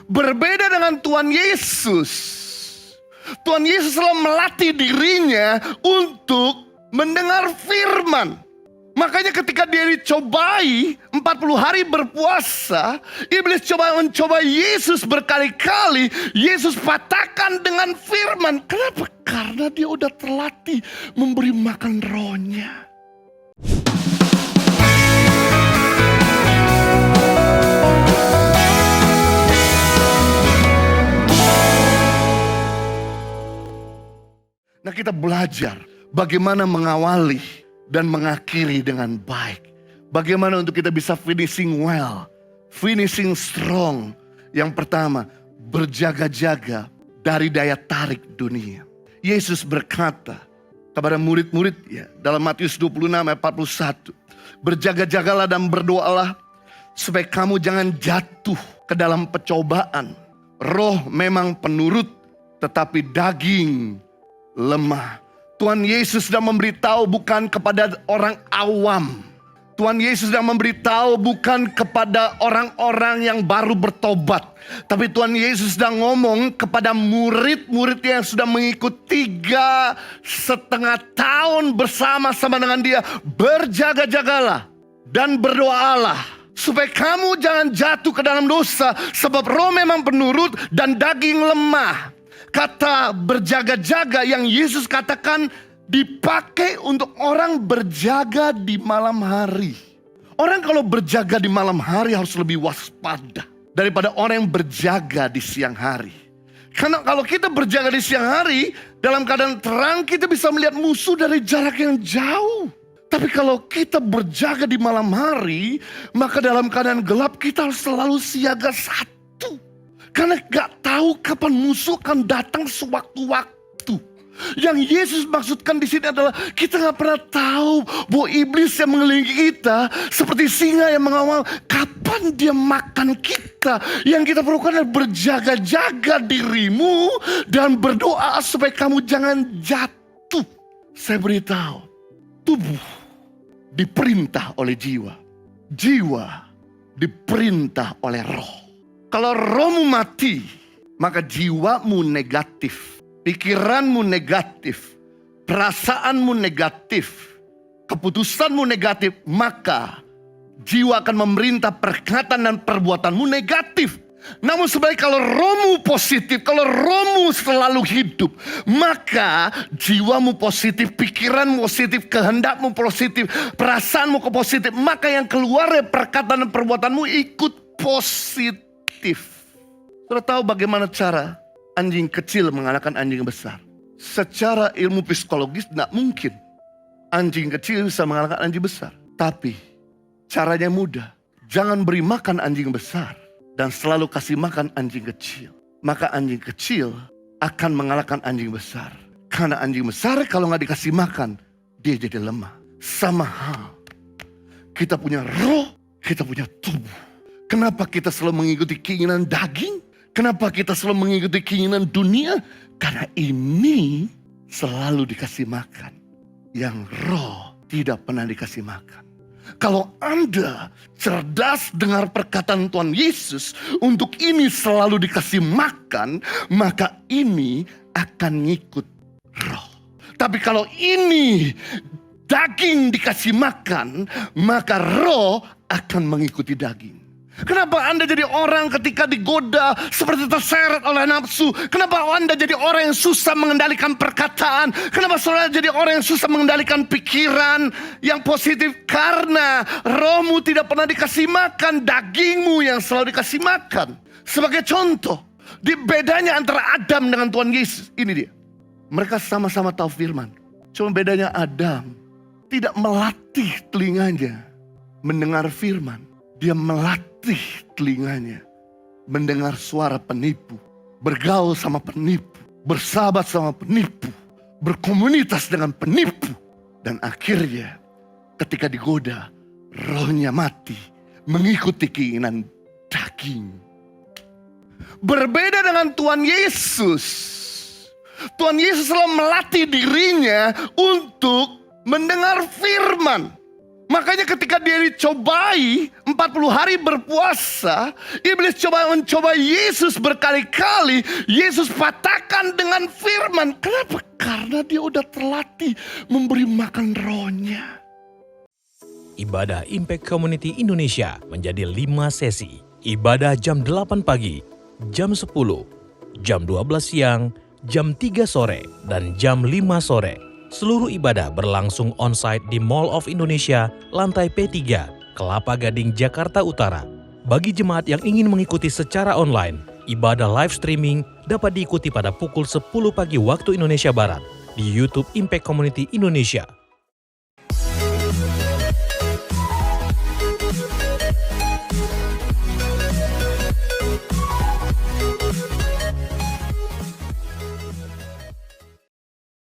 Berbeda dengan Tuhan Yesus. Tuhan Yesus selalu melatih dirinya untuk mendengar firman. Makanya ketika dia dicobai 40 hari berpuasa, iblis mencoba Yesus berkali-kali. Yesus patahkan dengan firman. Kenapa? Karena dia udah terlatih memberi makan rohnya. Nah, kita belajar bagaimana mengawali dan mengakhiri dengan baik. Bagaimana untuk kita bisa finishing well, finishing strong. Yang pertama, berjaga-jaga dari daya tarik dunia. Yesus berkata kepada murid-muridnya dalam Matius 26 ayat 41. Berjaga-jagalah dan berdoalah supaya kamu jangan jatuh ke dalam percobaan. Roh memang penurut tetapi daging lemah. Tuhan Yesus sedang memberitahu bukan kepada orang awam. Tuhan Yesus sedang memberitahu bukan kepada orang-orang yang baru bertobat. Tapi Tuhan Yesus sedang ngomong kepada murid-murid yang sudah mengikuti 3,5 tahun bersama-sama dengan dia. Berjaga-jagalah dan berdoalah supaya kamu jangan jatuh ke dalam dosa. Sebab roh memang penurut dan daging lemah. Kata berjaga-jaga yang Yesus katakan dipakai untuk orang berjaga di malam hari. Orang kalau berjaga di malam hari harus lebih waspada daripada orang yang berjaga di siang hari. Karena kalau kita berjaga di siang hari, dalam keadaan terang kita bisa melihat musuh dari jarak yang jauh. Tapi kalau kita berjaga di malam hari, maka dalam keadaan gelap kita harus selalu siaga satu. Karena gak tahu kapan musuh akan datang sewaktu-waktu. Yang Yesus maksudkan di sini adalah kita gak pernah tahu bahwa iblis yang mengelilingi kita seperti singa yang mengawal kapan dia makan kita. Yang kita perlukan adalah berjaga-jaga dirimu dan berdoa supaya kamu jangan jatuh. Saya beritahu, tubuh diperintah oleh jiwa. Jiwa diperintah oleh roh. Kalau rohmu mati, maka jiwamu negatif, pikiranmu negatif, perasaanmu negatif, keputusanmu negatif, maka jiwa akan memerintah perkataan dan perbuatanmu negatif. Namun sebaliknya kalau rohmu positif, kalau rohmu selalu hidup, maka jiwamu positif, pikiranmu positif, kehendakmu positif, perasaanmu positif, maka yang keluar dari perkataan dan perbuatanmu ikut positif. Sudah tahu bagaimana cara anjing kecil mengalahkan anjing besar? Secara ilmu psikologis tidak mungkin anjing kecil bisa mengalahkan anjing besar. Tapi caranya mudah. Jangan beri makan anjing besar dan selalu kasih makan anjing kecil. Maka anjing kecil akan mengalahkan anjing besar. Karena anjing besar kalau nggak dikasih makan, dia jadi lemah. Sama hal, kita punya roh, kita punya tubuh. Kenapa kita selalu mengikuti keinginan daging? Kenapa kita selalu mengikuti keinginan dunia? Karena ini selalu dikasih makan. Yang roh tidak pernah dikasih makan. Kalau Anda cerdas dengar perkataan Tuhan Yesus, untuk ini selalu dikasih makan, maka ini akan ngikut roh. Tapi kalau ini daging dikasih makan, maka roh akan mengikuti daging. Kenapa Anda jadi orang ketika digoda seperti terseret oleh nafsu? Kenapa Anda jadi orang yang susah mengendalikan perkataan? Kenapa saudara jadi orang yang susah mengendalikan pikiran yang positif? Karena rohmu tidak pernah dikasih makan, dagingmu yang selalu dikasih makan. Sebagai contoh, di bedanya antara Adam dengan Tuhan Yesus, ini dia. Mereka sama-sama tahu firman. Cuma bedanya Adam tidak melatih telinganya mendengar firman. Dia melatih telinganya mendengar suara penipu, bergaul sama penipu, bersahabat sama penipu, berkomunitas dengan penipu. Dan akhirnya ketika digoda, rohnya mati mengikuti keinginan daging. Berbeda dengan Tuhan Yesus. Tuhan Yesus selalu melatih dirinya untuk mendengar firman. Makanya ketika dia dicobai 40 hari berpuasa, iblis mencoba Yesus berkali-kali. Yesus patahkan dengan firman. Kenapa? Karena dia udah terlatih memberi makan rohnya. Ibadah Impact Community Indonesia menjadi 5 sesi. Ibadah jam 8 pagi, jam 10, jam 12 siang, jam 3 sore, dan jam 5 sore. Seluruh ibadah berlangsung on-site di Mall of Indonesia, lantai P3, Kelapa Gading, Jakarta Utara. Bagi jemaat yang ingin mengikuti secara online, ibadah live streaming dapat diikuti pada pukul 10 pagi waktu Indonesia Barat di YouTube Impact Community Indonesia.